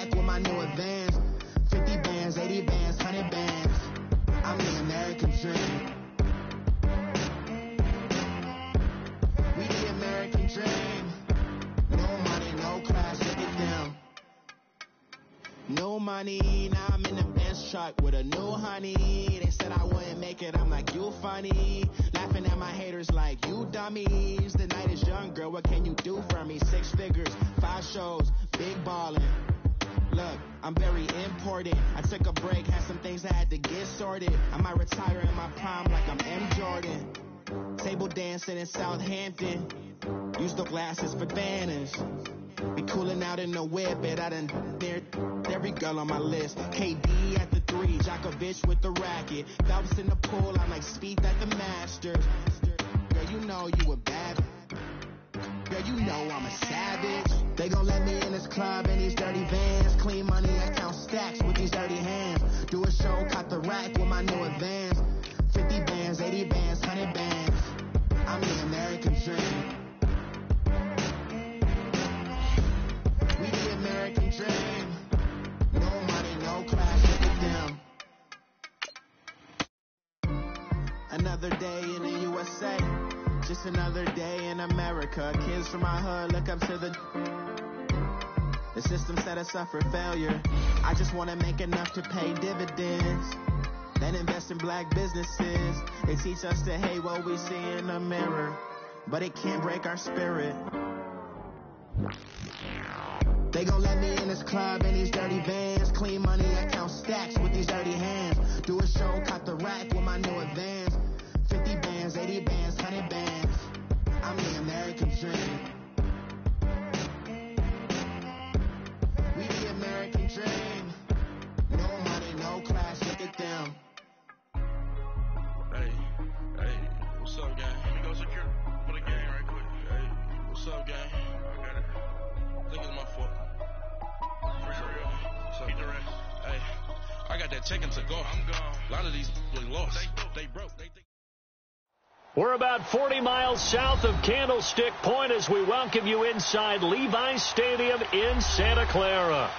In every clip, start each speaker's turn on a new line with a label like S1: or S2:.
S1: rack with my new advance. 50 bands, 80 bands, 100 bands. I'm the American dream. We the American dream. No money, no class, look at them. No money, now I'm in the Benz truck with a new honey. They said I wouldn't make it, I'm like, you funny. Laughing at my haters like, you dummies. The night is young, girl, what can you do for me? 6 figures, 5 shows, big ballin'. Look, I'm very important. I took a break, had some things I had to get sorted. I might retire in my prime like I'm M. Jordan. Table dancing in Southampton. Use the glasses for banners. Be cooling out in the whip, but I done near every girl on my list. KD at the 3, Djokovic with the racket. Phelps in the pool, I'm like Speed at the Masters. Girl, you know you a bad. Girl, you know I'm a savage. They gon' let me in this club in these dirty vans. Clean money, I count stacks with these dirty hands. Do a show, caught the rack with my new advance. 50 bands, 80 bands, 100 bands. I'm the American dream. We the American dream. No money, no class, look at them. Another day in the USA. Just another day in America. Kids from my hood look up to the system set us up for failure. I just want to make enough to pay dividends, then invest in black businesses. They teach us to hate what we see in the mirror, but it can't break our spirit. They gon' let me in this club in these dirty vans. Clean money, I count stacks with these dirty hands. Do a show, caught the rack with my new advance. 50 bands, 80 bands, 100 bands. I'm the American dream. We the American dream. No money, no class, look at them.
S2: Hey, what's up, gang? Let me go secure for the game right quick. Hey, what's up, gang? I got it. I think it's my fault. For real. What's up, the rest? Hey, I got that chicken to go. I'm gone. A lot of these was lost. They broke. They think.
S3: We're about 40 miles south of Candlestick Point as we welcome you inside Levi's Stadium in Santa Clara.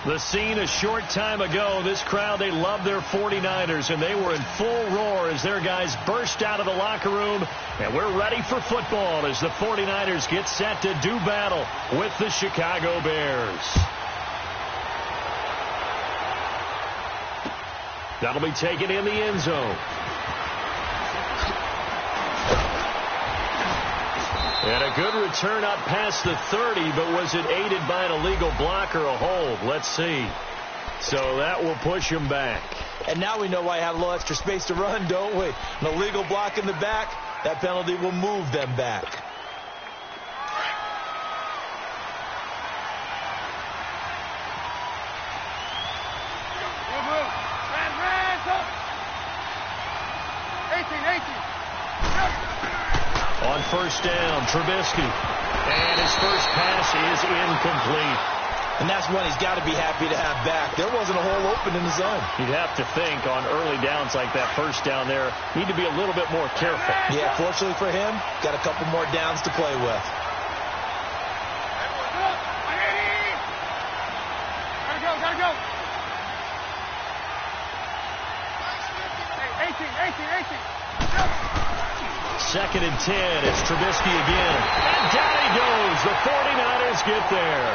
S3: The scene a short time ago, this crowd, they love their 49ers, and they were in full roar as their guys burst out of the locker room. And we're ready for football as the 49ers get set to do battle with the Chicago Bears. That'll be taken in the end zone. And a good return up past the 30, but was it aided by an illegal block or a hold? Let's see. So that will push him back.
S4: And now we know why I have a little extra space to run, don't we? An illegal block in the back, that penalty will move them back.
S3: On first down, Trubisky. And his first pass is incomplete.
S4: And that's one he's got to be happy to have back. There wasn't a hole open in the zone.
S3: You'd have to think on early downs like that first down there, need to be a little bit more careful.
S4: Yeah, fortunately for him, got a couple more downs to play with.
S5: Gotta go. 18.
S3: Second and 10. It's Trubisky again. And down he goes. The 49ers get there.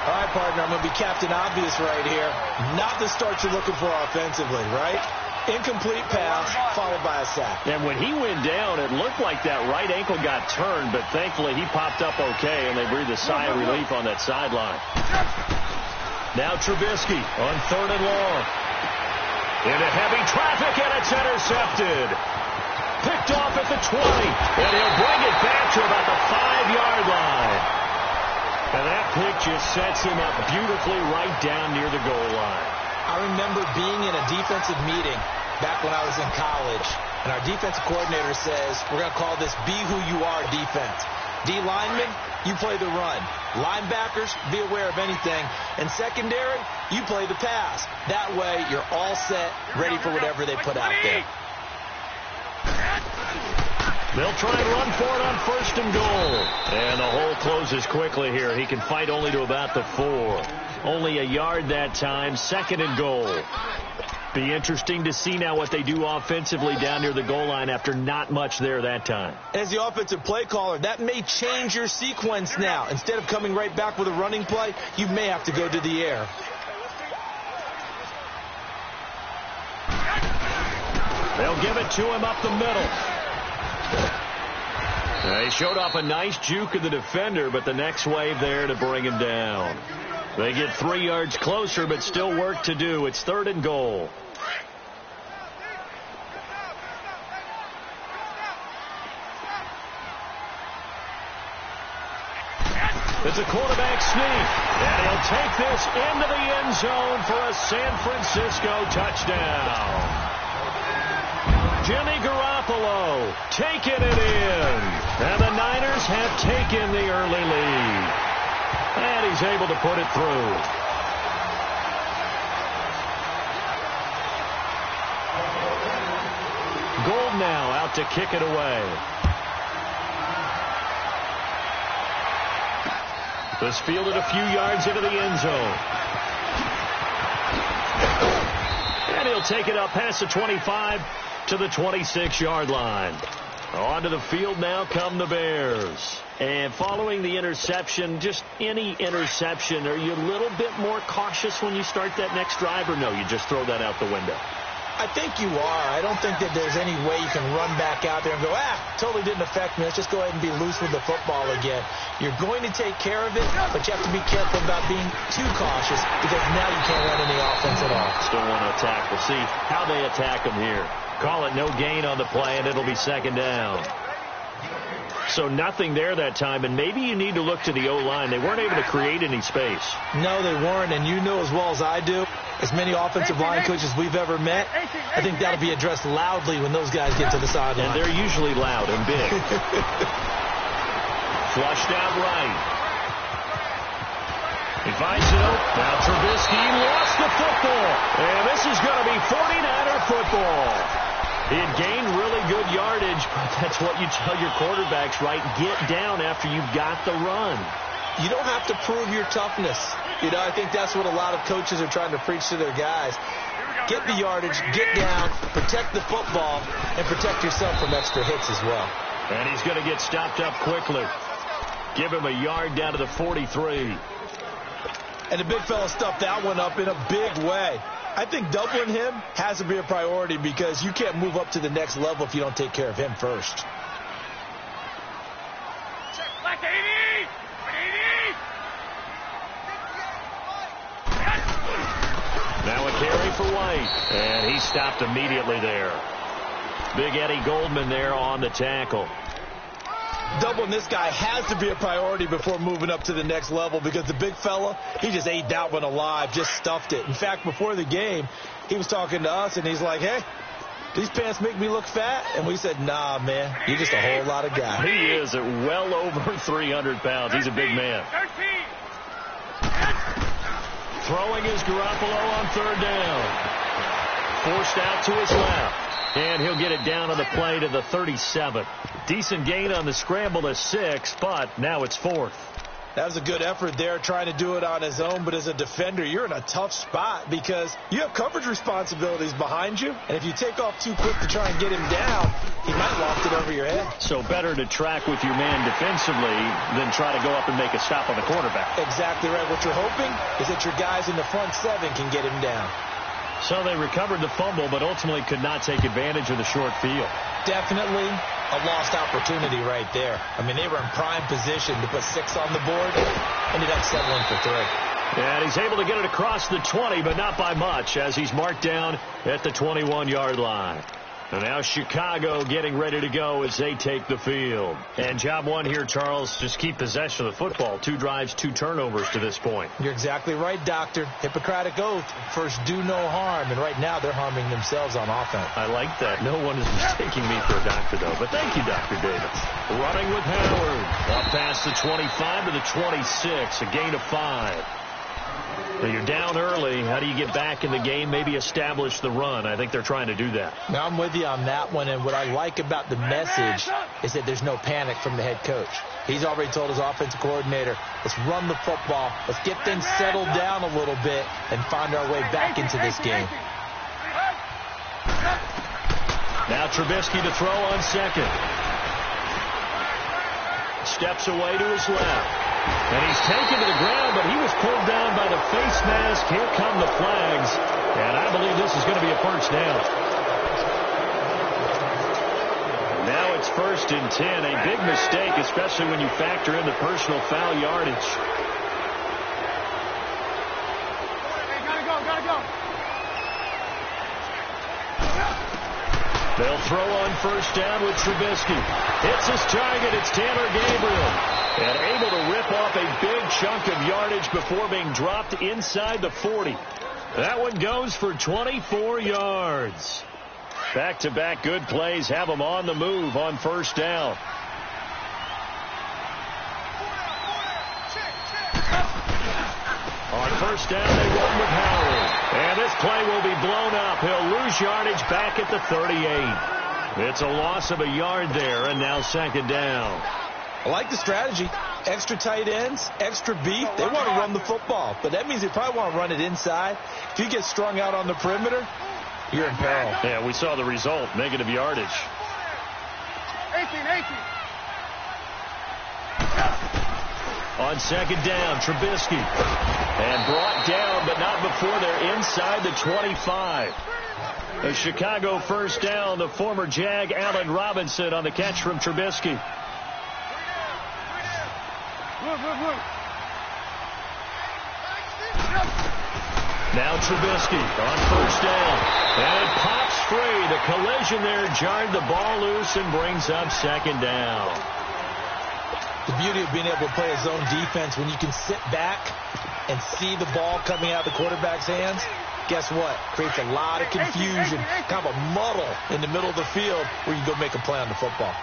S4: All right, partner, I'm going to be Captain Obvious right here. Not the start you're looking for offensively, right? Incomplete pass followed by a sack.
S3: And when he went down, it looked like that right ankle got turned, but thankfully he popped up okay, and they breathed a sigh of relief on that sideline. Now Trubisky on third and long. Into heavy traffic, and it's intercepted. Picked off at the 20, and he'll bring it back to about the 5-yard line. And that pick just sets him up beautifully right down near the goal line.
S4: I remember being in a defensive meeting back when I was in college, and our defensive coordinator says, we're going to call this Be Who You Are defense. D linemen, you play the run. Linebackers, be aware of anything. And secondary, you play the pass. That way, you're all set, ready for whatever they put out there.
S3: They'll try and run for it on 1st and goal. And the hole closes quickly here. He can fight only to about the 4. Only a yard that time. 2nd and goal. Be interesting to see now what they do offensively down near the goal line after not much there that time.
S4: As the offensive play caller, that may change your sequence now. Instead of coming right back with a running play, you may have to go to the air.
S3: They'll give it to him up the middle. He showed off a nice juke of the defender, but the next wave there to bring him down. They get 3 yards closer, but still work to do. It's 3rd and goal. It's a quarterback sneak, and he'll take this into the end zone for a San Francisco touchdown. Jimmy Garoppolo taking it in, and the Niners have taken the early lead. And he's able to put it through. Gold now out to kick it away. This fielded a few yards into the end zone. And he'll take it up past the 25 to the 26-yard line. Onto the field now come the Bears. And following the interception, just any interception, are you a little bit more cautious when you start that next drive, or no, you just throw that out the window?
S4: I think you are. I don't think that there's any way you can run back out there and go, totally didn't affect me. Let's just go ahead and be loose with the football again. You're going to take care of it, but you have to be careful about being too cautious because now you can't run any offense at all.
S3: Still want to attack. We'll see how they attack them here. Call it no gain on the play, and it'll be 2nd down. So nothing there that time, and maybe you need to look to the O-line. They weren't able to create any space.
S4: No, they weren't, and you know as well as I do, as many offensive line coaches we've ever met, I think that'll be addressed loudly when those guys get to the sideline.
S3: And they're usually loud and big. Flushed out right. He finds it open. Now Trubisky lost the football. And this is going to be 49er football. He had gained really good yardage, but that's what you tell your quarterbacks, right? Get down after you've got the run.
S4: You don't have to prove your toughness. You know, I think that's what a lot of coaches are trying to preach to their guys. Get the yardage, get down, protect the football, and protect yourself from extra hits as well.
S3: And he's going to get stopped up quickly. Give him a yard down to the 43.
S4: And the big fella stuffed that one up in a big way. I think doubling him has to be a priority because you can't move up to the next level if you don't take care of him first.
S3: Now a carry for White, and he stopped immediately there. Big Eddie Goldman there on the tackle.
S4: Doubling this guy has to be a priority before moving up to the next level because the big fella, he just ate that one alive, just stuffed it. In fact, before the game, he was talking to us, and he's like, hey, these pants make me look fat? And we said, nah, man, you're just a whole lot of guy.
S3: He is at well over 300 pounds. He's a big man. Throwing is Garoppolo on 3rd down. Forced out to his left. And he'll get it down on the play to the 37. Decent gain on the scramble to 6, but now it's 4th.
S4: That was a good effort there, trying to do it on his own. But as a defender, you're in a tough spot because you have coverage responsibilities behind you. And if you take off too quick to try and get him down, he might loft it over your head.
S3: So better to track with your man defensively than try to go up and make a stop on the quarterback.
S4: Exactly right. What you're hoping is that your guys in the front 7 can get him down.
S3: So they recovered the fumble, but ultimately could not take advantage of the short field.
S4: Definitely a lost opportunity right there. I mean, they were in prime position to put 6 on the board. Ended up settling for 3.
S3: And he's able to get it across the 20, but not by much, as he's marked down at the 21-yard line. And now Chicago getting ready to go as they take the field. And job one here, Charles, just keep possession of the football. 2 drives, 2 turnovers to this point.
S4: You're exactly right, Doctor. Hippocratic oath. First, do no harm. And right now, they're harming themselves on offense.
S3: I like that. No one is mistaking me for a doctor, though. But thank you, Dr. Davis. Running with Howard. Up past the 25 to the 26. A gain of 5. So you're down early. How do you get back in the game, maybe establish the run? I think they're trying to do that.
S4: Now, I'm with you on that one, and what I like about the message is that there's no panic from the head coach. He's already told his offensive coordinator, let's run the football, let's get things settled down a little bit and find our way back into this game.
S3: Now Trubisky to throw on second. Steps away to his left. And he's taken to the ground, but he was pulled down by the face mask. Here come the flags. And I believe this is going to be a first down. Now it's 1st and 10. A big mistake, especially when you factor in the personal foul yardage.
S5: Gotta go.
S3: They'll throw on first down with Trubisky. Hits his target. It's Taylor Gabriel. And able to rip off a big chunk of yardage before being dropped inside the 40. That one goes for 24 yards. Back-to-back good plays have them on the move on first down. On first down, they run with Howard. And this play will be blown up. He'll lose yardage back at the 38. It's a loss of a yard there, and now 2nd down.
S4: I like the strategy. Extra tight ends, extra beef. They want to run the football, but that means they probably want to run it inside. If you get strung out on the perimeter, you're in peril.
S3: Yeah, we saw the result. Negative yardage.
S5: 18.
S3: On 2nd down, Trubisky. And brought down, but not before they're inside the 25. A Chicago first down. The former Jag, Allen Robinson, on the catch from Trubisky. Now Trubisky on first down. And it pops free. The collision there jarred the ball loose and brings up 2nd down.
S4: The beauty of being able to play a zone defense when you can sit back and see the ball coming out of the quarterback's hands, guess what? Creates a lot of confusion, kind of a muddle in the middle of the field where you go make a play on the football.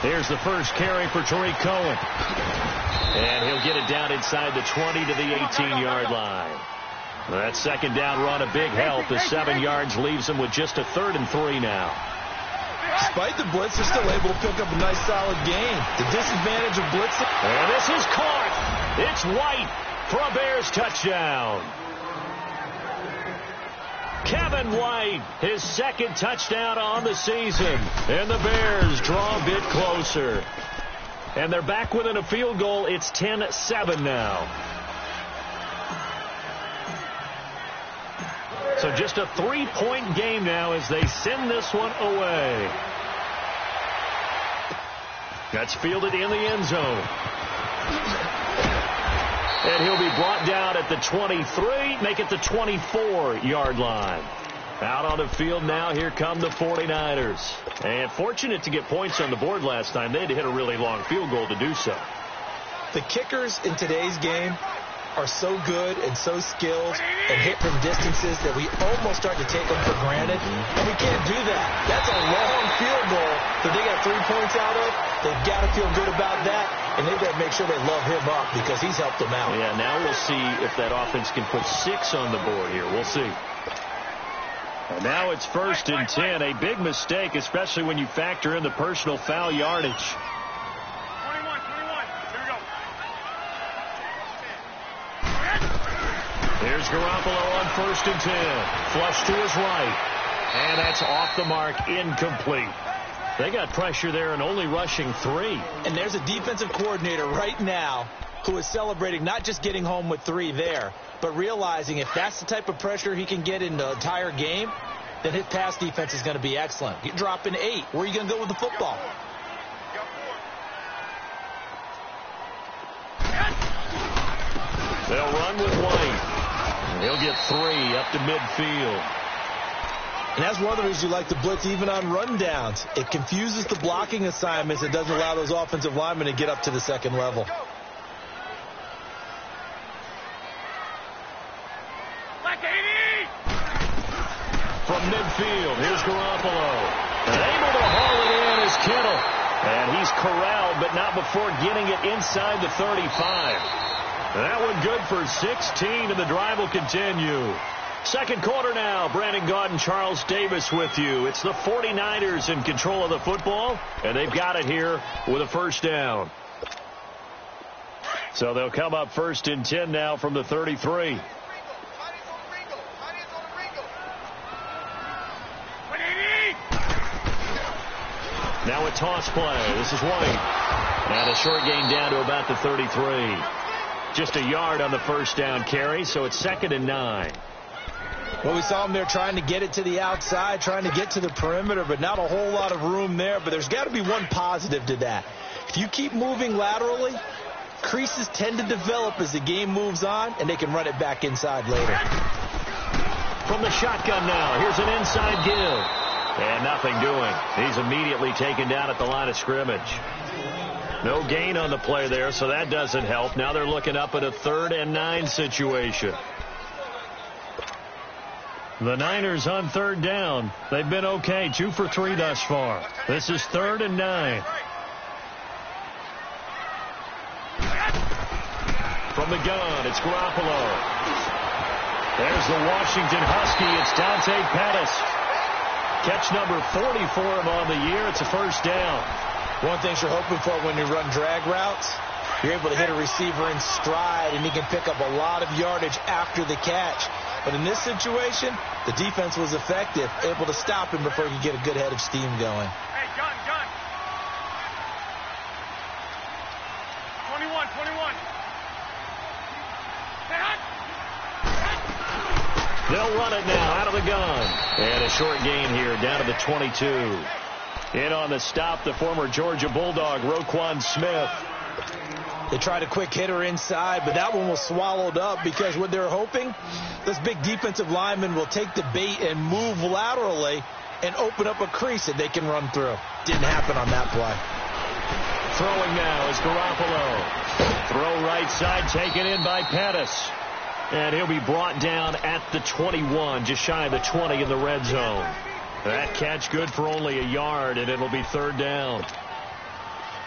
S3: Here's the first carry for Tariq Cohen. And he'll get it down inside the 20 to the 18-yard line. That 2nd down run, a big help. The 7 yards leaves them with just a 3rd and 3 now.
S4: Despite the blitz, they're still able to pick up a nice, solid gain. The disadvantage of blitzing.
S3: And this is caught. It's White for a Bears touchdown. Kevin White, his 2nd touchdown on the season. And the Bears draw a bit closer. And they're back within a field goal. It's 10-7 now. So just a 3-point game now as they send this one away. That's fielded in the end zone. And he'll be brought down at the 23, make it the 24-yard line. Out on the field now, here come the 49ers. And fortunate to get points on the board last time. They had to hit a really long field goal to do so.
S4: The kickers in today's game are so good and so skilled and hit from distances that we almost start to take them for granted. And we can't do that. That's a long field goal that they got 3 points out of. They've got to feel good about that, and they've got to make sure they love him up because he's helped them out.
S3: Yeah, now we'll see if that offense can put 6 on the board here. We'll see. And now it's 1st and 10. A big mistake, especially when you factor in the personal foul yardage.
S5: 21. Here we go.
S3: Here's Garoppolo on 1st and 10. Flush to his right. And that's off the mark, incomplete. They got pressure there and only rushing 3.
S4: And there's a defensive coordinator right now who is celebrating not just getting home with 3 there, but realizing if that's the type of pressure he can get in the entire game, then his pass defense is going to be excellent. You're dropping 8. Where are you going to go with the football?
S3: They'll run with White. He'll get 3 up to midfield.
S4: And that's one of the reasons you like to blitz even on rundowns. It confuses the blocking assignments. It doesn't allow those offensive linemen to get up to the second level. From
S3: midfield, here's Garoppolo. And able to haul it in He's corralled, but not before getting it inside the 35. That one good for 16, and the drive will continue. Second quarter now. Brandon Gaudin, Charles Davis with you. It's the 49ers in control of the football, and they've got it here with a first down. So they'll come up first and 10 now from the 33. Now a toss play. This is White. And a short gain down to about the 33. Just a yard on the first down carry, so it's 2nd and 9.
S4: Well, we saw him there trying to get it to the outside, trying to get to the perimeter, but not a whole lot of room there. But there's got to be one positive to that. If you keep moving laterally, creases tend to develop as the game moves on, and they can run it back inside later.
S3: From the shotgun now, here's an inside give. And nothing doing. He's immediately taken down at the line of scrimmage. No gain on the play there, so that doesn't help. Now they're looking up at a 3rd and 9 situation. The Niners on 3rd down. They've been okay, 2 for 3 thus far. This is 3rd and 9. From the gun, it's Garoppolo. There's the Washington Husky. It's Dante Pettis. Catch number 40 for him on the year. It's a first down.
S4: One thing you're hoping for when you run drag routes, you're able to hit a receiver in stride, and he can pick up a lot of yardage after the catch. But in this situation, the defense was effective, able to stop him before he could get a good head of steam going.
S5: Hey, gun. 21.
S3: They'll run it now out of the gun. And a short gain here down to the 22. In on the stop, the former Georgia Bulldog, Roquan Smith.
S4: They tried a quick hitter inside, but that one was swallowed up because what they're hoping, this big defensive lineman will take the bait and move laterally and open up a crease that they can run through. Didn't happen on that play.
S3: Throwing now is Garoppolo. Throw right side, taken in by Pettis. And he'll be brought down at the 21, just shy of the 20 in the red zone. That catch good for only a yard, and it'll be 3rd down.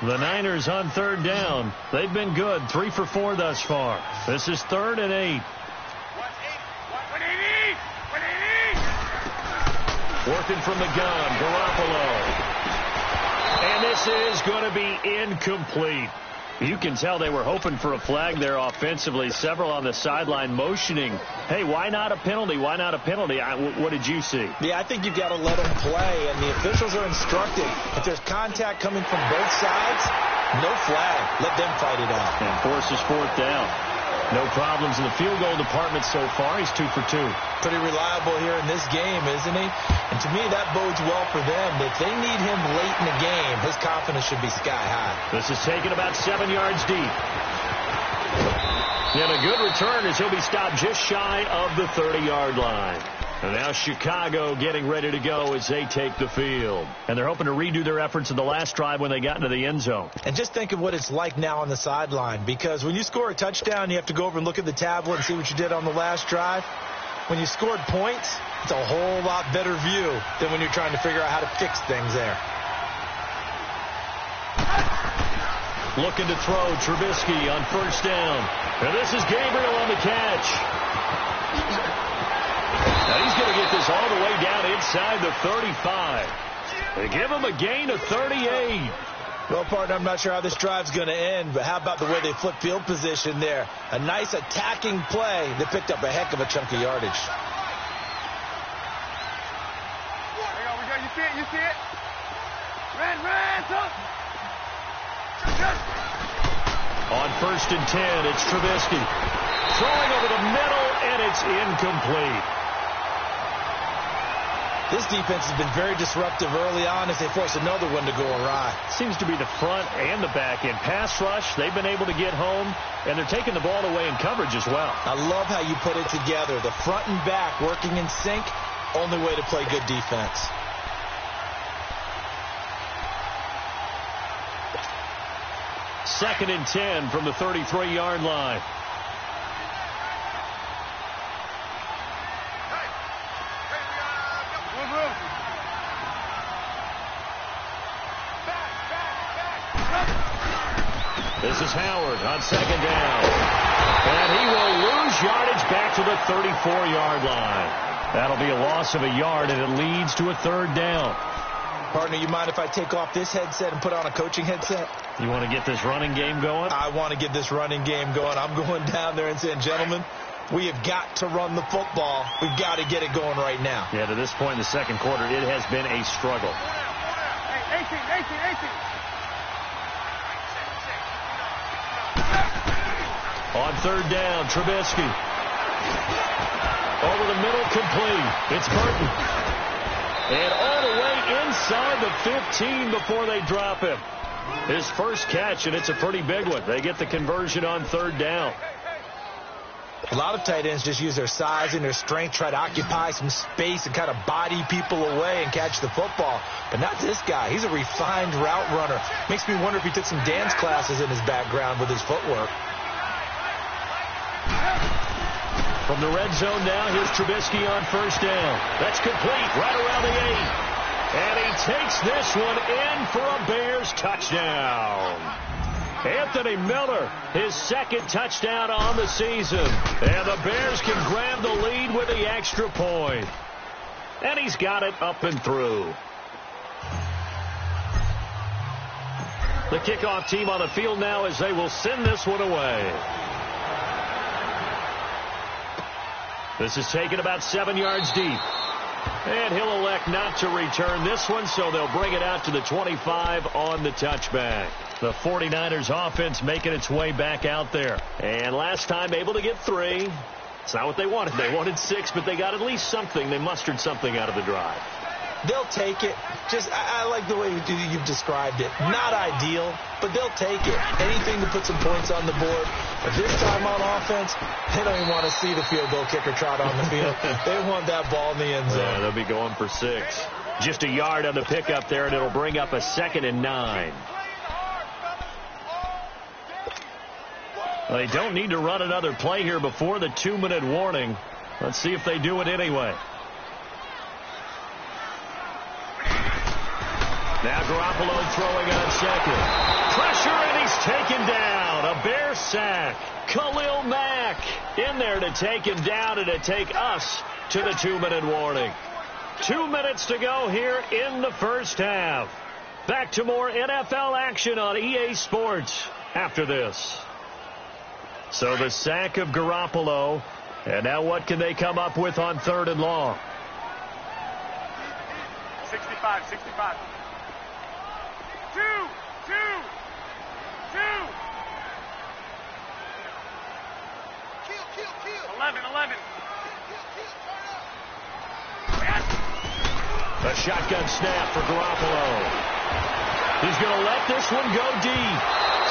S3: The Niners on 3rd down. They've been good, 3 for 4 thus far. This is 3rd and 8. Working from the gun, Garoppolo. And this is going to be incomplete. You can tell they were hoping for a flag there offensively. Several on the sideline motioning, hey, why not a penalty? Why not a penalty? What did you see?
S4: Yeah, I think you've got to let them play, and the officials are instructed. If there's contact coming from both sides, no flag. Let them fight it out.
S3: And forces 4th down. No problems in the field goal department so far. He's 2 for 2.
S4: Pretty reliable here in this game, isn't he? And to me, that bodes well for them. If they need him late in the game, his confidence should be sky high.
S3: This is taken about 7 yards deep. And a good return as he'll be stopped just shy of the 30-yard line. And now Chicago getting ready to go as they take the field. And they're hoping to redo their efforts in the last drive when they got into the end zone.
S4: And just think of what it's like now on the sideline, because when you score a touchdown, you have to go over and look at the tablet and see what you did on the last drive. When you scored points, it's a whole lot better view than when you're trying to figure out how to fix things there.
S3: Looking to throw, Trubisky on 1st down. And this is Gabriel on the catch. Now he's going to get this all the way down inside the 35. They give him a gain of 38.
S4: Well, partner, I'm not sure how this drive's going to end, but how about the way they flip field position there? A nice attacking play that picked up a heck of a chunk of yardage.
S5: You see it? Red, up.
S3: On 1st and 10, it's Trubisky. Throwing over the middle, and it's incomplete.
S4: This defense has been very disruptive early on as they force another one to go awry.
S3: Seems to be the front and the back end. Pass rush, they've been able to get home, and they're taking the ball away in coverage as well.
S4: I love how you put it together. The front and back working in sync, only way to play good defense.
S3: Second and 10 from the 33-yard line. This is Howard on second down. And he will lose yardage back to the 34-yard line. That'll be a loss of a yard, and it leads to a third down.
S4: Partner, you mind if I take off this headset and put on a coaching headset?
S3: You want to get this running game going?
S4: I want to get this running game going. I'm going down there and saying, gentlemen, we have got to run the football. We've got to get it going right now.
S3: Yeah, to this point in the second quarter, it has been a struggle.
S5: Hey, 18.
S3: On third down, Trubisky. Over the middle, complete. It's Burton. And all the way inside the 15 before they drop him. His first catch, and it's a pretty big one. They get the conversion on third down.
S4: A lot of tight ends just use their size and their strength, try to occupy some space and kind of body people away and catch the football. But not this guy. He's a refined route runner. Makes me wonder if he took some dance classes in his background with his footwork.
S3: From the red zone now, here's Trubisky on first down. That's complete right around the 8. And he takes this one in for a Bears touchdown. Anthony Miller, his second touchdown on the season. And the Bears can grab the lead with the extra point. And he's got it up and through. The kickoff team on the field now as they will send this one away. This is taken about 7 yards deep. And he'll elect not to return this one, so they'll bring it out to the 25 on the touchback. The 49ers offense making its way back out there. And last time able to get 3. It's not what they wanted. They wanted 6, but they got at least something. They mustered something out of the drive.
S4: They'll take it. I like the way you've described it. Not ideal, but they'll take it. Anything to put some points on the board. But this time on offense, they don't even want to see the field goal kicker trot on the field. They want that ball in the end zone.
S3: Yeah, they'll be going for 6. Just a yard on the pickup there, and it'll bring up a 2nd and 9. They don't need to run another play here before the 2-minute warning. Let's see if they do it anyway. Now Garoppolo throwing on second. Pressure, and he's taken down. A Bear sack. Khalil Mack in there to take him down and to take us to the 2-minute warning. 2 minutes to go here in the first half. Back to more NFL action on EA Sports after this. So the sack of Garoppolo. And now what can they come up with on 3rd and long?
S5: 65. 2. 11.
S3: A shotgun snap for Garoppolo. He's going to let this one go deep.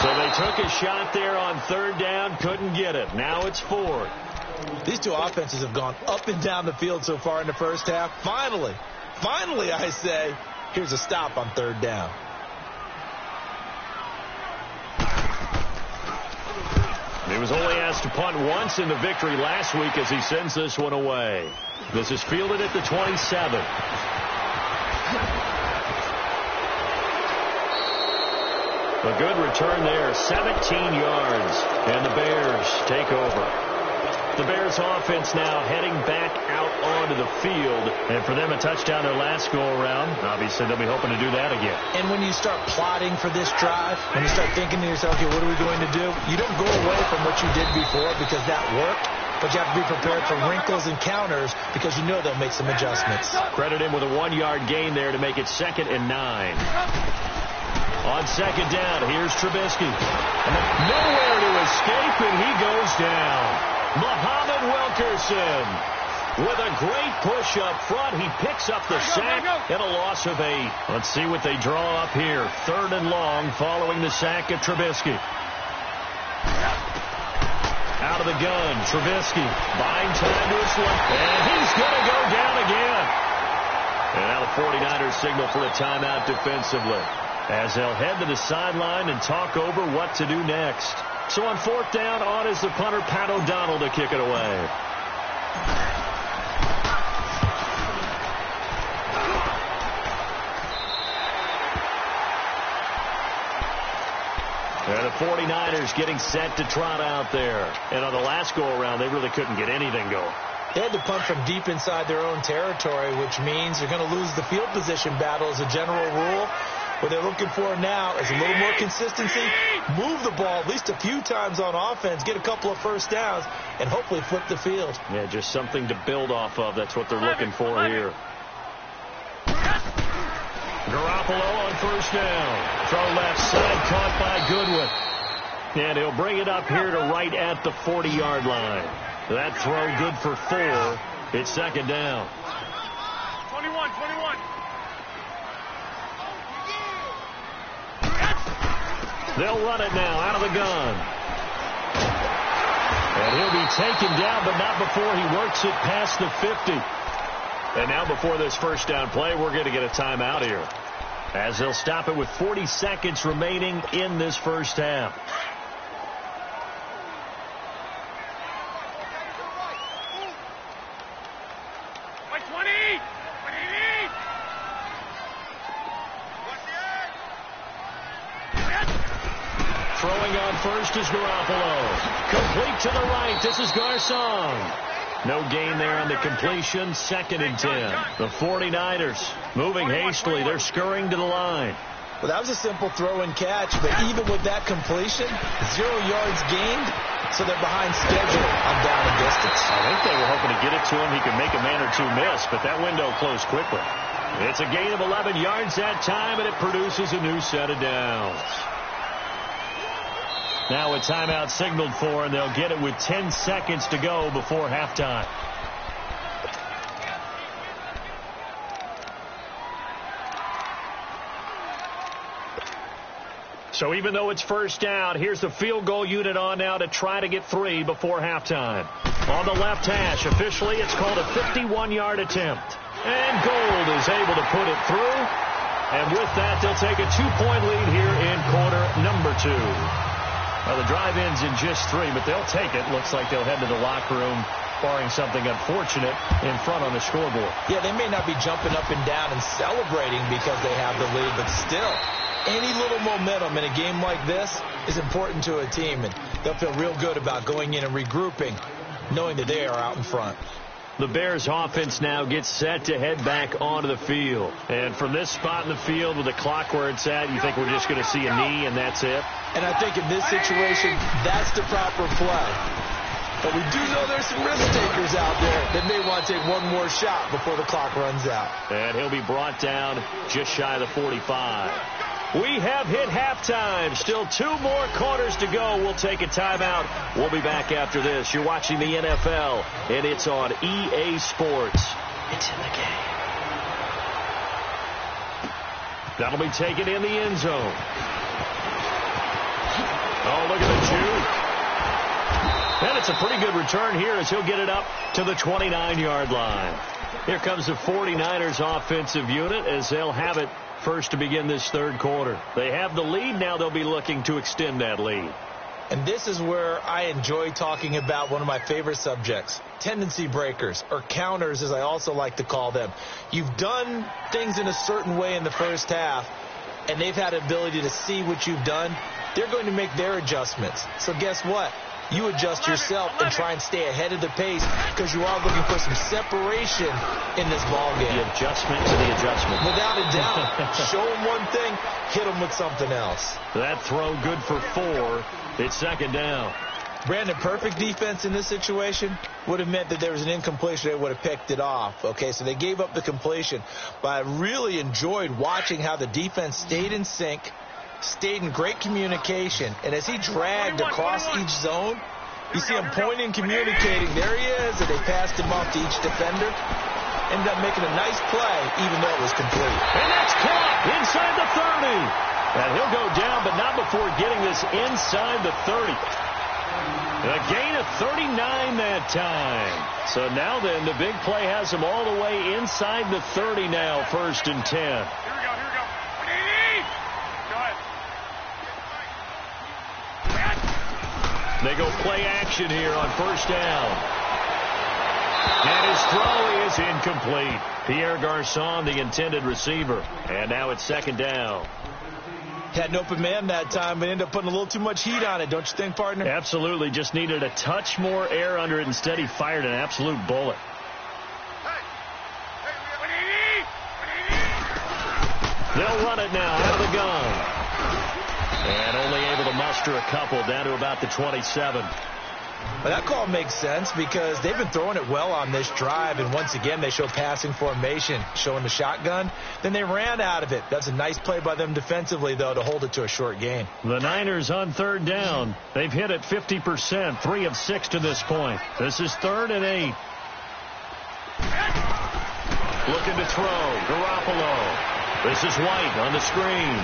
S3: So they took a shot there on 3rd down, couldn't get it. Now it's 4th.
S4: These two offenses have gone up and down the field so far in the first half. Finally, I say, here's a stop on 3rd down.
S3: He was only asked to punt once in the victory last week as he sends this one away. This is fielded at the 27. A good return there, 17 yards, and the Bears take over. The Bears offense now heading back out onto the field, and for them a touchdown their last go-around. Obviously, they'll be hoping to do that again.
S4: And when you start plotting for this drive, when you start thinking to yourself, okay, what are we going to do? You don't go away from what you did before because that worked, but you have to be prepared for wrinkles and counters because you know they'll make some adjustments.
S3: Credit him with a 1-yard gain there to make it 2nd and 9. On 2nd down, here's Trubisky. Nowhere to escape, and he goes down. Muhammad Wilkerson with a great push up front. He picks up the sack and a loss of 8. Let's see what they draw up here. 3rd and long following the sack of Trubisky. Out of the gun, Trubisky buying time to his left, and he's going to go down again. And now the 49ers signal for a timeout defensively as they'll head to the sideline and talk over what to do next. So on 4th down, on is the punter, Pat O'Donnell, to kick it away. And the 49ers getting set to trot out there. And on the last go-around, they really couldn't get anything going.
S4: They had to punt from deep inside their own territory, which means they're going to lose the field position battle as a general rule. What they're looking for now is a little more consistency, move the ball at least a few times on offense, get a couple of first downs, and hopefully flip the field.
S3: Yeah, just something to build off of. That's what they're looking for here. Garoppolo on first down. Throw left side, caught by Goodwin. And he'll bring it up here to right at the 40-yard line. That throw good for 4. It's second down.
S5: 21.
S3: They'll run it now out of the gun. And he'll be taken down, but not before he works it past the 50. And now before this first down play, we're going to get a timeout here, as they'll stop it with 40 seconds remaining in this first half. Throwing on first is Garoppolo. Complete to the right. This is Garcon. No gain there on the completion. 2nd and 10. The 49ers moving hastily. They're scurrying to the line.
S4: Well, that was a simple throw and catch, but even with that completion, 0 yards gained, so they're behind schedule on down and distance.
S3: I think they were hoping to get it to him. He could make a man or two miss, but that window closed quickly. It's a gain of 11 yards that time, and it produces a new set of downs. Now a timeout signaled for, and they'll get it with 10 seconds to go before halftime. So even though it's first down, here's the field goal unit on now to try to get 3 before halftime. On the left hash, officially it's called a 51-yard attempt. And Gold is able to put it through. And with that, they'll take a 2-point lead here in quarter number 2. Well, the drive ends in just 3, but they'll take it. Looks like they'll head to the locker room, barring something unfortunate, in front on the scoreboard.
S4: Yeah, they may not be jumping up and down and celebrating because they have the lead, but still, any little momentum in a game like this is important to a team, and they'll feel real good about going in and regrouping, knowing that they are out in front.
S3: The Bears offense now gets set to head back onto the field. And from this spot in the field with the clock where it's at, you think we're just going to see a knee and that's it?
S4: And I think in this situation, that's the proper play. But we do know there's some risk takers out there that may want to take one more shot before the clock runs out.
S3: And he'll be brought down just shy of the 45. We have hit halftime. Still 2 more quarters to go. We'll take a timeout. We'll be back after this. You're watching the NFL, and it's on EA Sports. It's in the game. That'll be taken in the end zone. Oh, look at the juke. And it's a pretty good return here as he'll get it up to the 29-yard line. Here comes the 49ers offensive unit as they'll have it first to begin this third quarter. They have the lead. Now they'll be looking to extend that lead.
S4: And this is where I enjoy talking about one of my favorite subjects, tendency breakers, or counters as I also like to call them. You've done things in a certain way in the first half, and they've had ability to see what you've done. They're going to make their adjustments. So guess what? You adjust yourself and try and stay ahead of the pace because you are looking for some separation in this ball game.
S3: The adjustment to the adjustment.
S4: Without a doubt. Show them one thing, hit them with something else.
S3: That throw good for 4. It's second down.
S4: Brandon, perfect defense in this situation would have meant that there was an incompletion. They would have picked it off. Okay, so they gave up the completion. But I really enjoyed watching how the defense stayed in sync, stayed in great communication, and as he dragged across each zone, you see him pointing, communicating. There he is, and they passed him off to each defender. Ended up making a nice play, even though it was complete.
S3: And that's caught inside the 30. And he'll go down, but not before getting this inside the 30. A gain of 39 that time. So now then, the big play has him all the way inside the 30 now, 1st and 10.
S5: Here we go. Go ahead.
S3: They go play action here on first down. And his throw is incomplete. Pierre Garcon, the intended receiver. And now it's second down.
S4: Had an open man that time, but ended up putting a little too much heat on it, don't you think, partner?
S3: Absolutely. Just needed a touch more air under it. Instead, he fired an absolute bullet. They'll run it now out of the gun. And only able to muster a couple down to about the 27.
S4: Well, that call makes sense because they've been throwing it well on this drive, and once again they show passing formation, showing the shotgun. Then they ran out of it. That's a nice play by them defensively, though, to hold it to a short gain.
S3: The Niners on third down. They've hit it 50%, 3 of 6 to this point. This is 3rd and 8. Looking to throw. Garoppolo. This is White on the screen.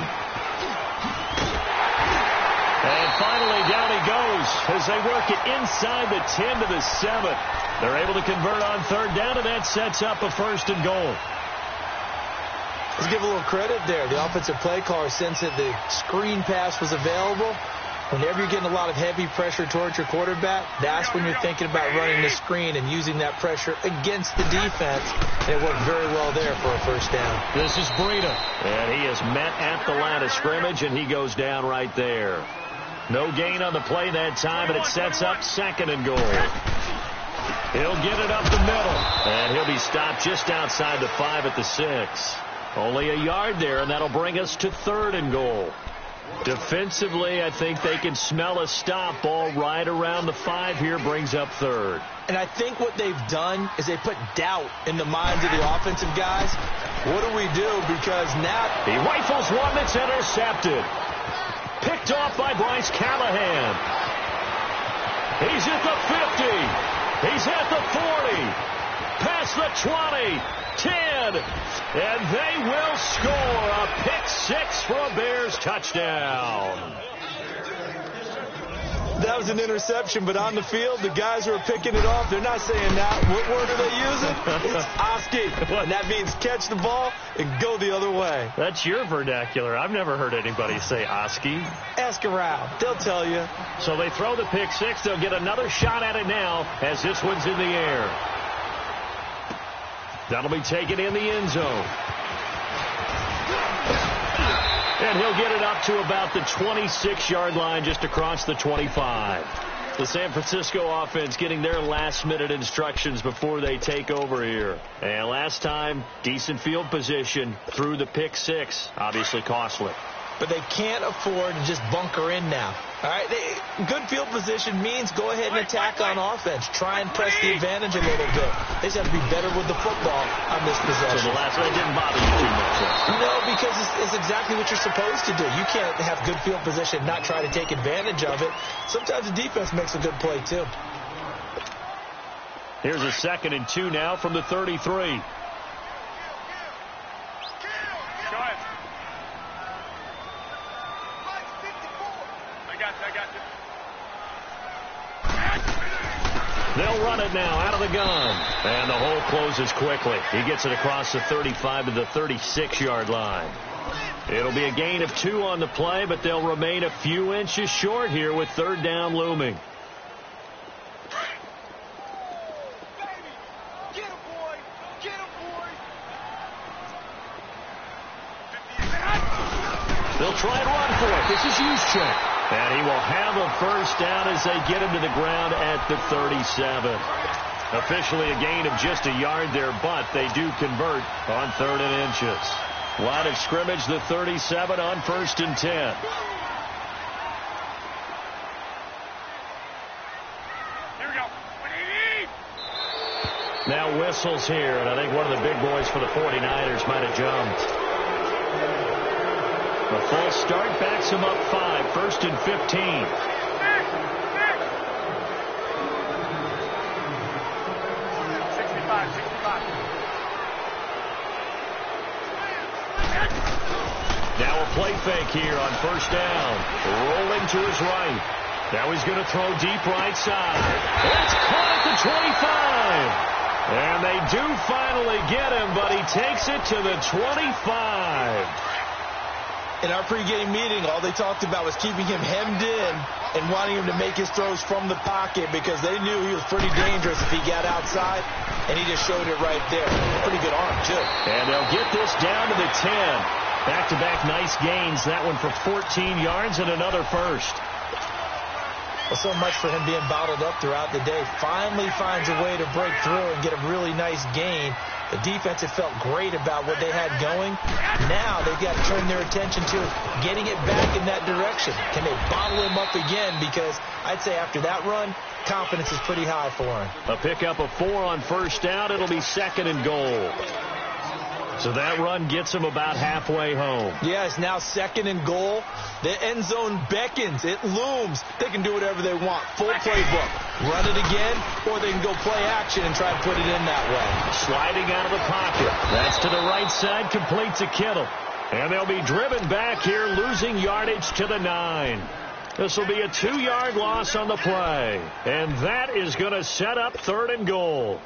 S3: And finally, down he goes as they work it inside the 10 to the 7. They're able to convert on third down, and that sets up a 1st and goal.
S4: Let's give a little credit there. The offensive play caller sensed that the screen pass was available. Whenever you're getting a lot of heavy pressure towards your quarterback, that's when you're thinking about running the screen and using that pressure against the defense. And it worked very well there for a 1st down.
S3: This is Breida. And he is met at the line of scrimmage, and he goes down right there. No gain on the play that time, and it sets up 2nd and goal. He'll get it up the middle, and he'll be stopped just outside the 5 at the 6. Only a yard there, and that'll bring us to 3rd and goal. Defensively, I think they can smell a stop. Ball right around the 5 here brings up 3rd.
S4: And I think what they've done is they put doubt in the minds of the offensive guys. What do we do? Because now
S3: he rifles one that's intercepted. Picked off by Bryce Callahan. He's at the 50. He's at the 40. Past the 20. 10. And they will score a pick 6 for a Bears touchdown.
S4: That was an interception, but on the field, the guys who are picking it off, they're not saying that. What word are they using? It's Oski. And that means catch the ball and go the other way.
S3: That's your vernacular. I've never heard anybody say Oski.
S4: Ask around. They'll tell you.
S3: So they throw the pick 6. They'll get another shot at it now as this one's in the air. That'll be taken in the end zone. And he'll get it up to about the 26-yard line just across the 25. The San Francisco offense getting their last-minute instructions before they take over here. And last time, decent field position through the pick 6. Obviously costly.
S4: But they can't afford to just bunker in now. All right, good field position means go ahead and attack on offense. Try and press the advantage a little bit. They just have to be better with the football on this possession.
S3: So the last one didn't bother you too much.
S4: No, because it's exactly what you're supposed to do. You can't have good field position and not try to take advantage of it. Sometimes the defense makes a good play, too.
S3: Here's a 2nd and 2 now from the 33. They'll run it now out of the gun. And the hole closes quickly. He gets it across the 35 to the 36-yard line. It'll be a gain of 2 on the play, but they'll remain a few inches short here with 3rd down looming. They'll try and run for it. This is Juszczyk. And he will have a 1st down as they get him to the ground at the 37. Officially a gain of just a yard there, but they do convert on 3rd and inches. Line of scrimmage, the 37 on 1st and 10.
S5: Here we go.
S3: Now whistles here, and I think one of the big boys for the 49ers might have jumped. The false start backs him up 5, 1st and 15.
S5: 65.
S3: Now a play fake here on 1st down. Rolling to his right. Now he's going to throw deep right side. It's caught at the 25. And they do finally get him, but he takes it to the 25.
S4: In our pregame meeting, all they talked about was keeping him hemmed in and wanting him to make his throws from the pocket because they knew he was pretty dangerous if he got outside, and he just showed it right there. Pretty good arm, too.
S3: And they'll get this down to the 10. Back-to-back nice gains. That one for 14 yards and another first.
S4: Well, so much for him being bottled up throughout the day. Finally finds a way to break through and get a really nice gain. The defense had felt great about what they had going. Now they've got to turn their attention to getting it back in that direction. Can they bottle him up again? Because I'd say after that run, confidence is pretty high for him.
S3: A pickup of 4 on first down. It'll be 2nd and goal. So that run gets him about halfway home.
S4: Yeah, it's now 2nd and goal. The end zone beckons. It looms. They can do whatever they want. Full playbook. Run it again, or they can go play action and try to put it in that way.
S3: Sliding out of the pocket. That's to the right side, complete to Kittle. And they'll be driven back here, losing yardage to the 9. This will be a 2-yard loss on the play. And that is going to set up 3rd and goal.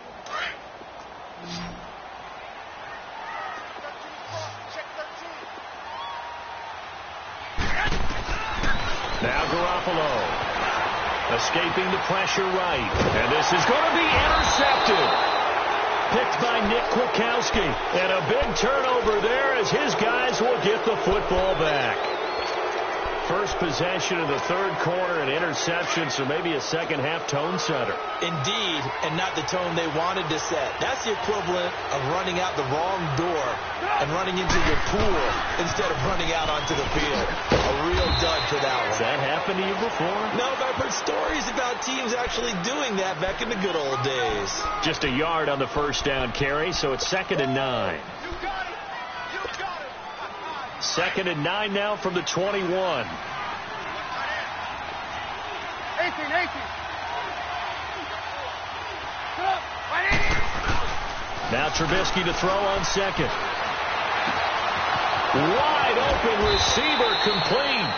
S3: Now Garoppolo escaping the pressure right. And this is going to be intercepted. Picked by Nick Kwiatkowski. And a big turnover there as his guys will get the football back. First possession of the 3rd quarter, an interception, so maybe a second-half tone setter.
S4: Indeed, and not the tone they wanted to set. That's the equivalent of running out the wrong door and running into your pool instead of running out onto the field. A real dud for that one.
S3: Has that happened to you before?
S4: No, but I've heard stories about teams actually doing that back in the good old days.
S3: Just a yard on the first down carry, so it's 2nd and 9. 2nd and 9 now from the 21. 18. Now Trubisky to throw on 2nd. Wide open receiver complete.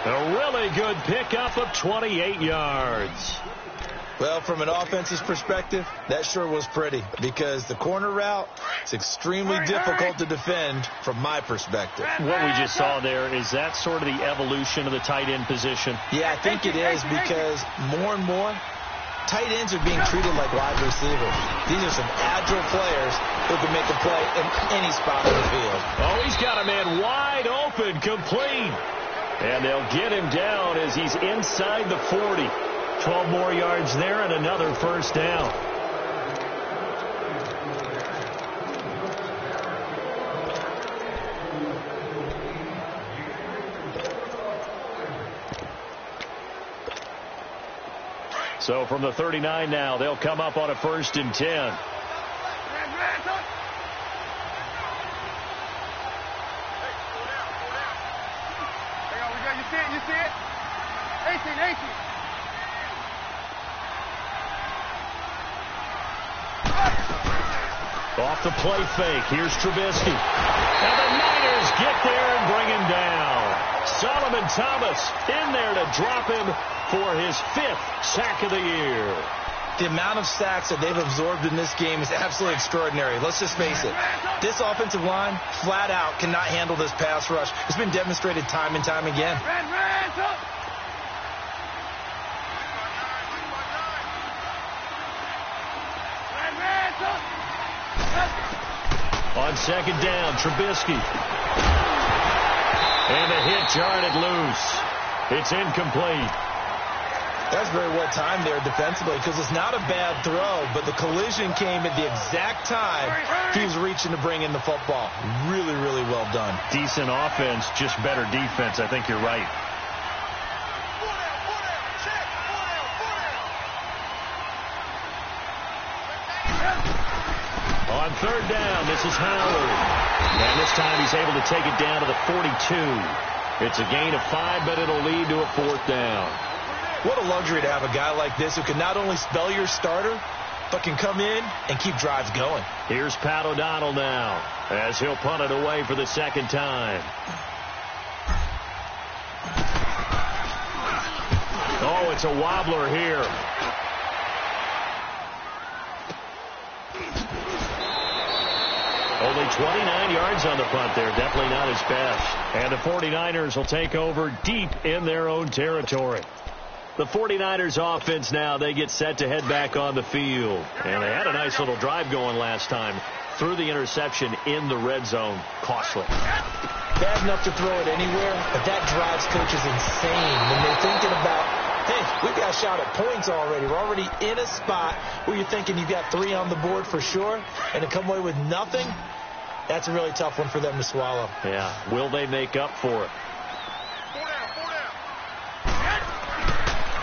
S3: A really good pickup of 28 yards.
S4: Well, from an offense's perspective, that sure was pretty because the corner route is extremely difficult to defend from my perspective.
S3: What we just saw there, is that sort of the evolution of the tight end position?
S4: Yeah, I think it is because more and more, tight ends are being treated like wide receivers. These are some agile players who can make a play in any spot on the field.
S3: Oh, he's got a man wide open, complete. And they'll get him down as he's inside the 40. 12 more yards there and another first down. So from the 39 now, they'll come up on a 1st and 10.
S5: You see it? 18.
S3: Off the play fake. Here's Trubisky. And the Niners get there and bring him down. Solomon Thomas in there to drop him for his 5th sack of the year.
S4: The amount of sacks that they've absorbed in this game is absolutely extraordinary. Let's just face it. This offensive line, flat out, cannot handle this pass rush. It's been demonstrated time and time again.
S3: On 2nd down, Trubisky. And a hit jarred loose. It's incomplete.
S4: That's very well timed there defensively because it's not a bad throw, but the collision came at the exact time he was reaching to bring in the football. Really, really well done.
S3: Decent offense, just better defense. I think you're right. On 3rd down, this is Howard. And this time he's able to take it down to the 42. It's a gain of 5, but it'll lead to a 4th down.
S4: What a luxury to have a guy like this who can not only spell your starter, but can come in and keep drives going.
S3: Here's Pat O'Donnell now as he'll punt it away for the 2nd time. Oh, it's a wobbler here. Only 29 yards on the punt there. Definitely not his best. And the 49ers will take over deep in their own territory. The 49ers offense now, they get set to head back on the field. And they had a nice little drive going last time. threw the interception in the red zone. Costly.
S4: Bad enough to throw it anywhere, but that drives coaches insane when they're thinking about, hey, we got a shot at points already. We're already in a spot where you're thinking you got 3 on the board for sure, and to come away with nothing, that's a really tough one for them to swallow.
S3: Yeah. Will they make up for it?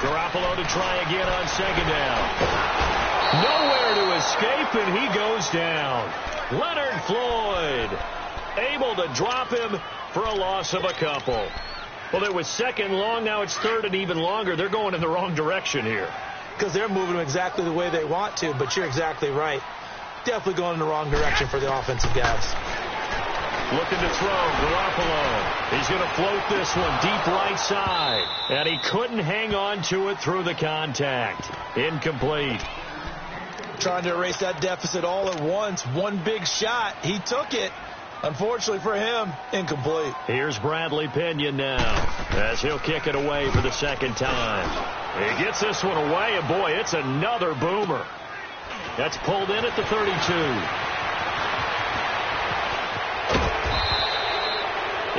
S3: Garoppolo to try again on second down. Nowhere to escape, and he goes down. Leonard Floyd able to drop him for a loss of a couple. Well, it was second long. Now it's third and even longer. They're going in the wrong direction here.
S4: Because they're moving them exactly the way they want to, but you're exactly right. Definitely going in the wrong direction for the offensive guys.
S3: Looking to throw, Garoppolo. He's going to float this one deep right side. And he couldn't hang on to it through the contact. Incomplete.
S4: Trying to erase that deficit all at once. One big shot. He took it. Unfortunately for him, incomplete.
S3: Here's Bradley Pinion now as he'll kick it away for the second time. He gets this one away, and boy, it's another boomer. That's pulled in at the 32.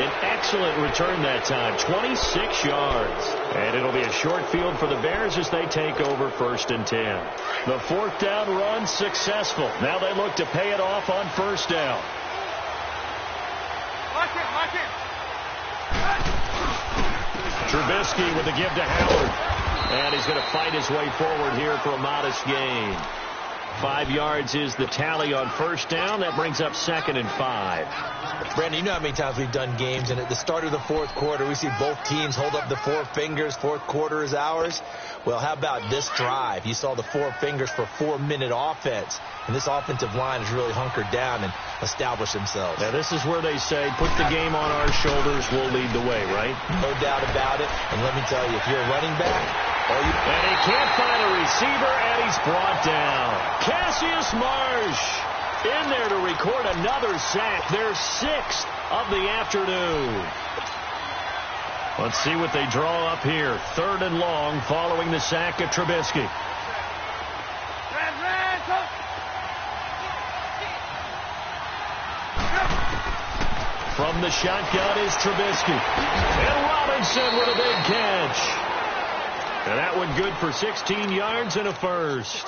S3: An excellent return that time, 26 yards. And it'll be a short field for the Bears as they take over 1st and 10. The 4th down run successful. Now they look to pay it off on 1st down. Trubisky with a give to Howard. And he's going to fight his way forward here for a modest gain. 5 yards is the tally on 1st down. That brings up 2nd and 5.
S4: Brandon, you know how many times we've done games, and at the start of the 4th quarter, we see both teams hold up the 4 fingers. 4th quarter is ours. Well, how about this drive? You saw the 4 fingers for 4-minute offense, and this offensive line has really hunkered down and established themselves.
S3: Now, this is where they say, put the game on our shoulders, we'll lead the way, right?
S4: No doubt about it. And let me tell you, if you're a running back,
S3: and he can't find a receiver, and he's brought down. Cassius Marsh in there to record another sack. Their 6th of the afternoon. Let's see what they draw up here. 3rd and long following the sack of Trubisky. From the shotgun is Trubisky. And Robinson with a big catch. And that one good for 16 yards and a first.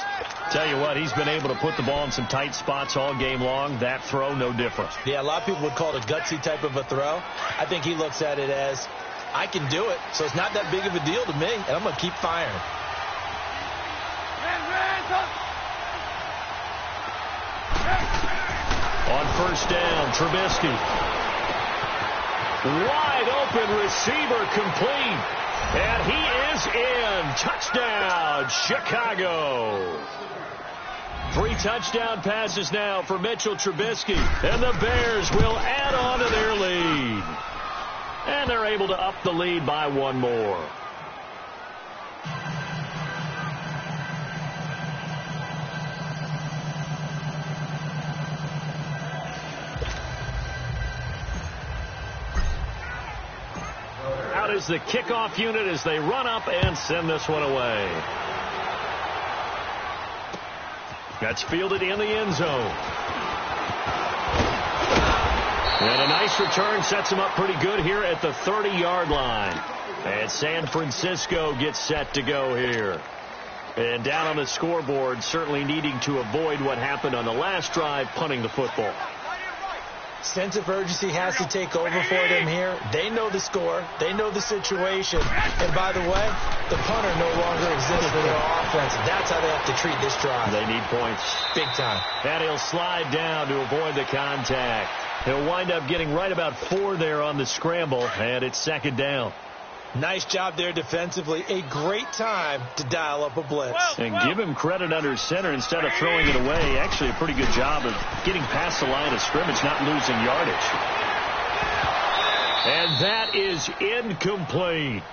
S3: Tell you what, he's been able to put the ball in some tight spots all game long. That throw, no different.
S4: Yeah, a lot of people would call it a gutsy type of a throw. I think he looks at it as, I can do it, so it's not that big of a deal to me, and I'm going to keep firing.
S3: On 1st down, Trubisky. Wide open receiver complete. And he is in. Touchdown, Chicago. 3 touchdown passes now for Mitchell Trubisky. And the Bears will add on to their lead. And they're able to up the lead by 1 more. Out is the kickoff unit as they run up and send this one away. That's fielded in the end zone. And a nice return sets him up pretty good here at the 30-yard line. And San Francisco gets set to go here. And down on the scoreboard, certainly needing to avoid what happened on the last drive, punting the football.
S4: Sense of urgency has to take over for them here. They know the score. They know the situation. And by the way, the punter no longer exists for their offense. That's how they have to treat this drive.
S3: They need points.
S4: Big time.
S3: And he'll slide down to avoid the contact. He'll wind up getting right about 4 there on the scramble, and it's 2nd down.
S4: Nice job there defensively. A great time to dial up a blitz.
S3: And give him credit under center instead of throwing it away. Actually a pretty good job of getting past the line of scrimmage, not losing yardage. And that is incomplete.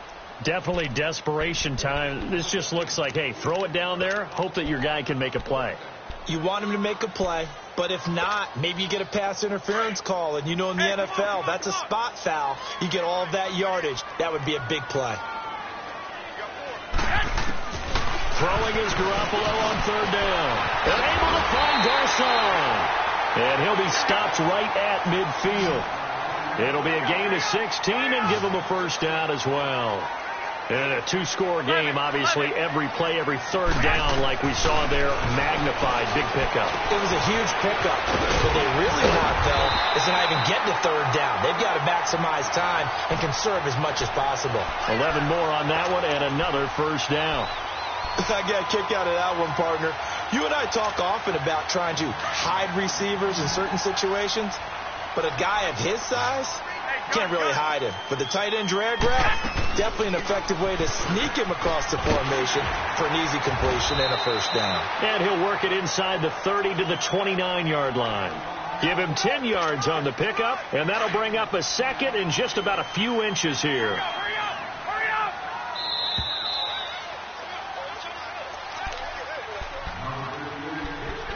S3: Definitely desperation time. This just looks like, hey, throw it down there, hope that your guy can make a play.
S4: You want him to make a play, but if not, maybe you get a pass interference call, and you know in the NFL, that's a spot foul. You get all of that yardage. That would be a big play.
S3: Throwing is Garoppolo on 3rd down. And able to find Garcon. And he'll be stopped right at midfield. It'll be a gain of 16 and give him a first down as well. In a two-score game, obviously, every play, every third down, like we saw there, magnified. Big pickup.
S4: It was a huge pickup. What they really want, though, is to not even get to third down. They've got to maximize time and conserve as much as possible.
S3: 11 more on that one and another first down.
S4: I got a kick out of that one, partner. You and I talk often about trying to hide receivers in certain situations, but a guy of his size can't really hide him. But the tight end drag route, definitely an effective way to sneak him across the formation for an easy completion and a first down.
S3: And he'll work it inside the 30 to the 29-yard line. Give him 10 yards on the pickup, and that'll bring up a second in just about a few inches here.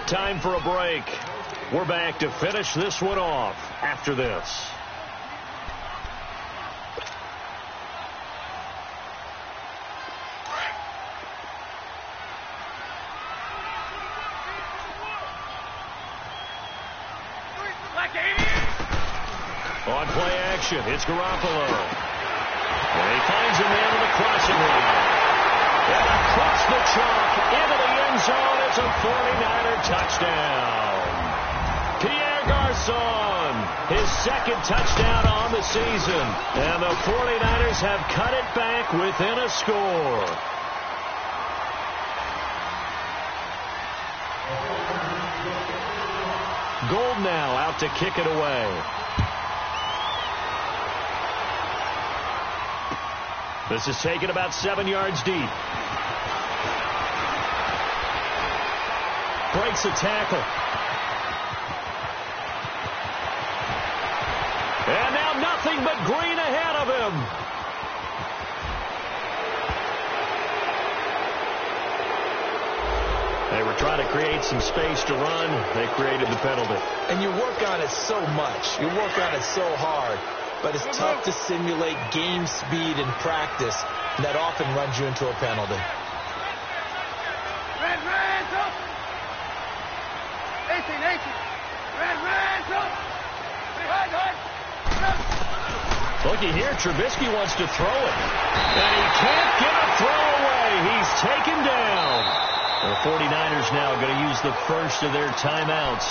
S3: Time for a break. We're back to finish this one off after this. On play action, it's Garoppolo. And he finds a man on the crossing line. And across the chalk, into the end zone, it's a 49er touchdown. Pierre Garçon, his second touchdown on the season. And the 49ers have cut it back within a score. Gold now out to kick it away. This is taken about 7 yards deep. Breaks a tackle. And now nothing but green ahead of him. They were trying to create some space to run. They created the penalty.
S4: And you work on it so much. You work on it so hard. But it's tough to simulate game speed in practice, and that often runs you into a penalty.
S5: Red, up! 18. Red, up!
S3: Looky here, Trubisky wants to throw it. And he can't get a throw away. He's taken down. The 49ers now going to use the first of their timeouts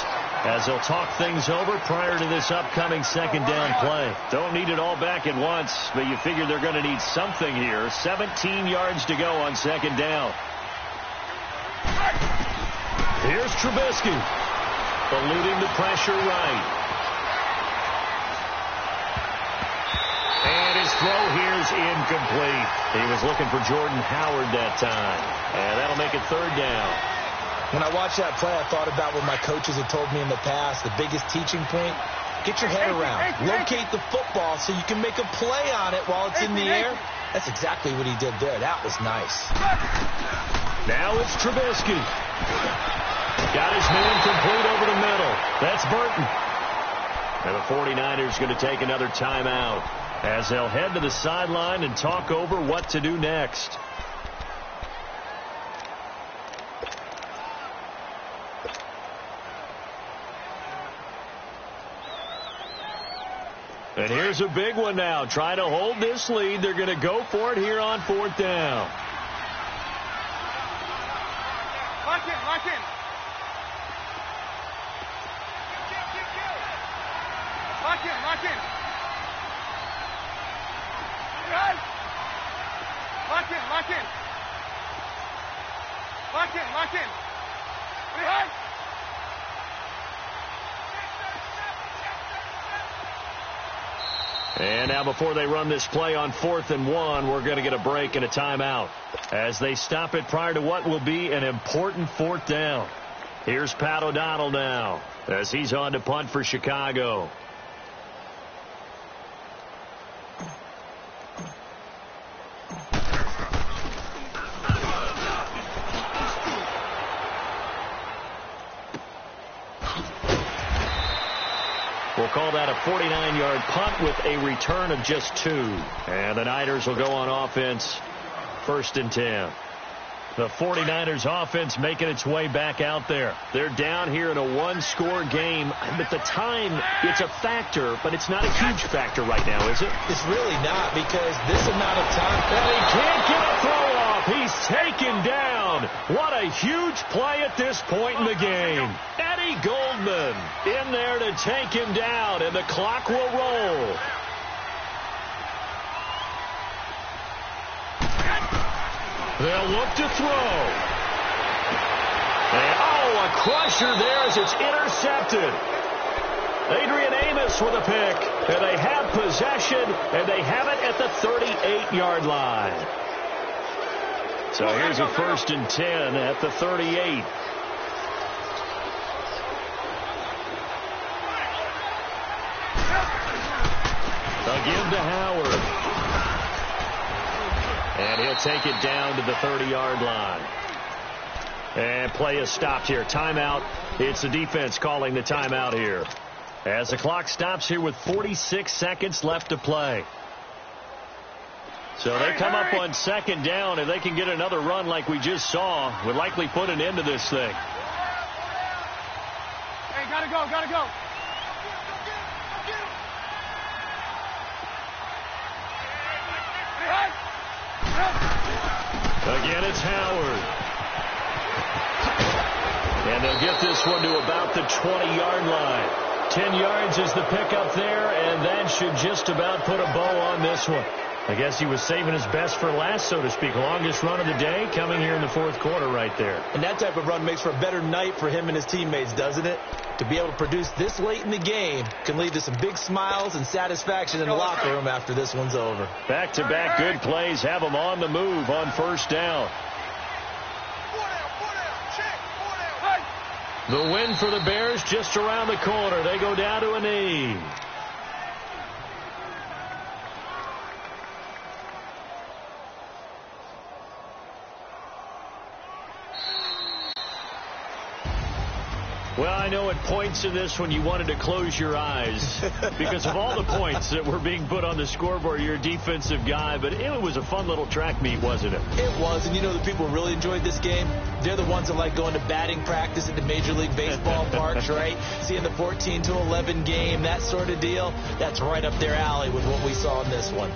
S3: as they'll talk things over prior to this upcoming second down play. Don't need it all back at once, but you figure they're going to need something here. 17 yards to go on second down. Here's Trubisky, eluding the pressure right. And his throw here's incomplete. He was looking for Jordan Howard that time. And that'll make it third down.
S4: When I watched that play, I thought about what my coaches had told me in the past. The biggest teaching point, get your head around. Locate the football so you can make a play on it while it's in the air. That's exactly what he did there. That was nice.
S3: Now it's Trubisky. Got his man complete over the middle. That's Burton. And the 49ers going to take another timeout as they'll head to the sideline and talk over what to do next. And here's a big one now. Trying to hold this lead. They're going to go for it here on fourth down.
S5: Lock in. Lock in. Right. Lock in. Right.
S3: And now before they run this play on 4th and 1, we're going to get a break and a timeout as they stop it prior to what will be an important fourth down. Here's Pat O'Donnell now as he's on to punt for Chicago. We'll call that a 49-yard punt with a return of just 2. And the Niners will go on offense, 1st and 10. The 49ers offense making its way back out there. They're down here in a one-score game. At the time, it's a factor, but it's not a huge factor right now, is it?
S4: It's really not, because this amount of time...
S3: And he can't get a throw off. He's taken down. What a huge play at this point in the game. Eddie Goldman in there to take him down, and the clock will roll. They'll look to throw. And, a crusher there as it's intercepted. Adrian Amos with a pick. And they have possession, and they have it at the 38-yard line. So here's a 1st and 10 at the 38. Again to Howard. And he'll take it down to the 30-yard line. And play is stopped here. Timeout. It's the defense calling the timeout here. As the clock stops here with 46 seconds left to play. So they come up on 2nd down. If they can get another run like we just saw, would likely put an end to this thing.
S5: Hey, gotta go, gotta go.
S3: Again, it's Howard. And they'll get this one to about the 20-yard line. 10 yards is the pickup there, and that should just about put a bow on this one. I guess he was saving his best for last, so to speak. Longest run of the day coming here in the 4th quarter right there.
S4: And that type of run makes for a better night for him and his teammates, doesn't it? To be able to produce this late in the game can lead to some big smiles and satisfaction in the locker room after this one's over.
S3: Back-to-back good plays have them on the move on 1st down. The win for the Bears just around the corner. They go down to a knee. Well, I know at points in this one you wanted to close your eyes because of all the points that were being put on the scoreboard. You're a defensive guy, but it was a fun little track meet, wasn't it?
S4: It was, and you know the people who really enjoyed this game? They're the ones that like going to batting practice at the Major League Baseball parks, right? Seeing the 14-11 game, that sort of deal. That's right up their alley with what we saw in this one.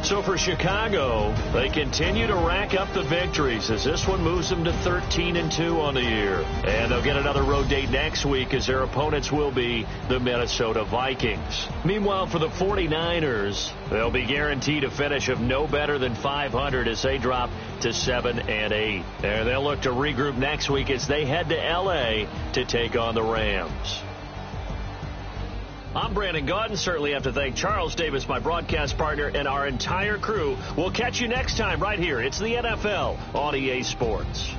S3: So for Chicago, they continue to rack up the victories as this one moves them to 13-2 on the year. And they'll get another road date next week as their opponents will be the Minnesota Vikings. Meanwhile, for the 49ers, they'll be guaranteed a finish of no better than 500 as they drop to 7-8. And they'll look to regroup next week as they head to L.A. to take on the Rams. I'm Brandon Gaudin. Certainly have to thank Charles Davis, my broadcast partner, and our entire crew. We'll catch you next time right here. It's the NFL on EA Sports.